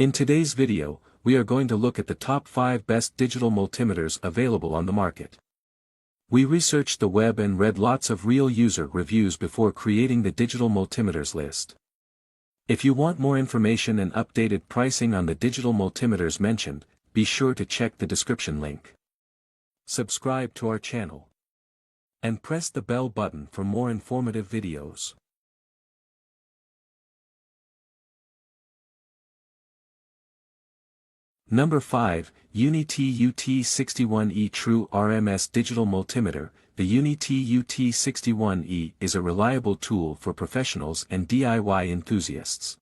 In today's video, we are going to look at the top 5 best digital multimeters available on the market. We researched the web and read lots of real user reviews before creating the digital multimeters list. If you want more information and updated pricing on the digital multimeters mentioned, be sure to check the description link. Subscribe to our channel. And press the bell button for more informative videos. Number 5, UNI-T UT61E True RMS Digital Multimeter. The UNI-T UT61E is a reliable tool for professionals and DIY enthusiasts.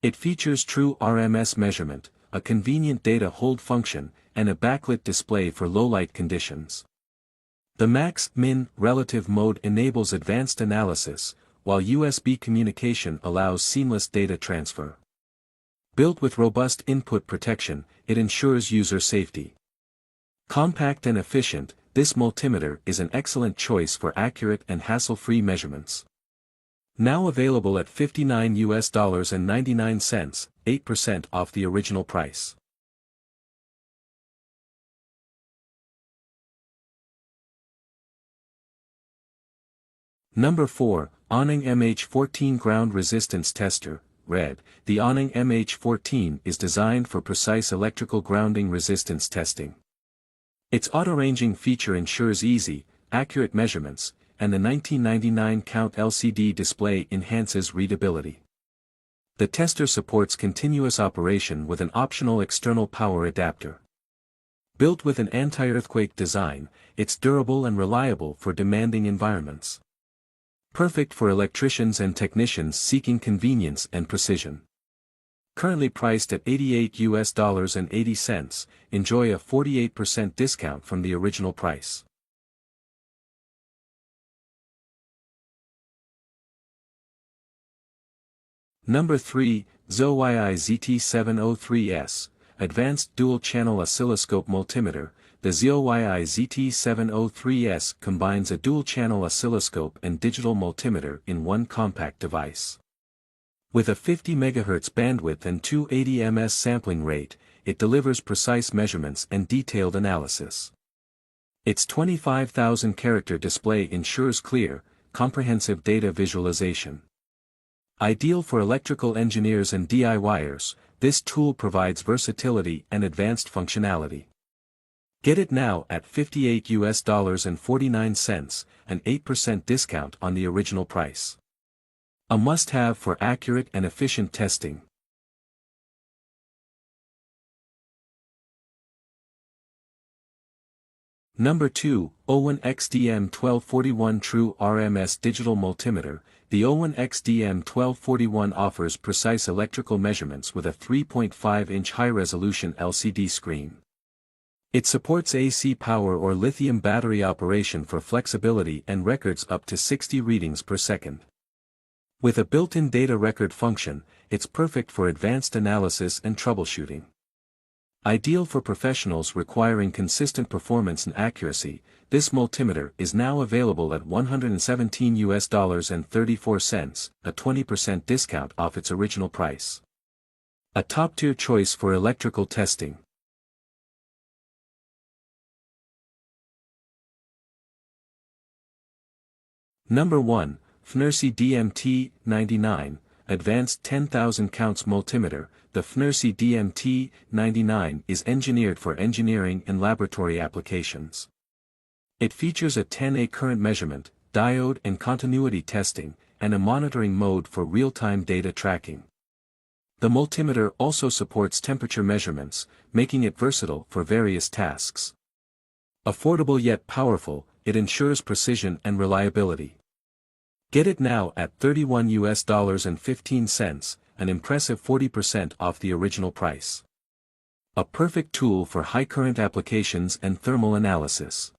It features true RMS measurement, a convenient data hold function, and a backlit display for low-light conditions. The max-min relative mode enables advanced analysis, while USB communication allows seamless data transfer. Built with robust input protection, it ensures user safety. Compact and efficient, this multimeter is an excellent choice for accurate and hassle-free measurements. Now available at $59.99, 8% off the original price. Number 4, ANENG MH14 Ground Resistance Tester. Red. The ANENG MH14 is designed for precise electrical grounding resistance testing. Its auto-ranging feature ensures easy, accurate measurements, and the 1999 count LCD display enhances readability. The tester supports continuous operation with an optional external power adapter. Built with an anti-earthquake design, it's durable and reliable for demanding environments. Perfect for electricians and technicians seeking convenience and precision. Currently priced at $88.80, enjoy a 48% discount from the original price. Number 3, ZOYI ZT703S, Advanced Dual Channel Oscilloscope Multimeter. The ZOYI ZT703S combines a dual-channel oscilloscope and digital multimeter in one compact device. With a 50 MHz bandwidth and 280 ms sampling rate, it delivers precise measurements and detailed analysis. Its 25,000-character display ensures clear, comprehensive data visualization. Ideal for electrical engineers and DIYers, this tool provides versatility and advanced functionality. Get it now at $58.49, an 8% discount on the original price. A must-have for accurate and efficient testing. Number 2, OWON XDM1241 True RMS Digital Multimeter. The OWON XDM1241 offers precise electrical measurements with a 3.5-inch high-resolution LCD screen. It supports AC power or lithium battery operation for flexibility and records up to 60 readings per second. With a built-in data record function, it's perfect for advanced analysis and troubleshooting. Ideal for professionals requiring consistent performance and accuracy, this multimeter is now available at $117.34, a 20% discount off its original price. A top-tier choice for electrical testing. Number 1, FNIRSI DMT99, Advanced 10,000 Counts Multimeter. The FNIRSI DMT99 is engineered for engineering and laboratory applications. It features a 10A current measurement, diode and continuity testing, and a monitoring mode for real-time data tracking. The multimeter also supports temperature measurements, making it versatile for various tasks. Affordable yet powerful, it ensures precision and reliability. Get it now at $31.15, an impressive 40% off the original price. A perfect tool for high-current applications and thermal analysis.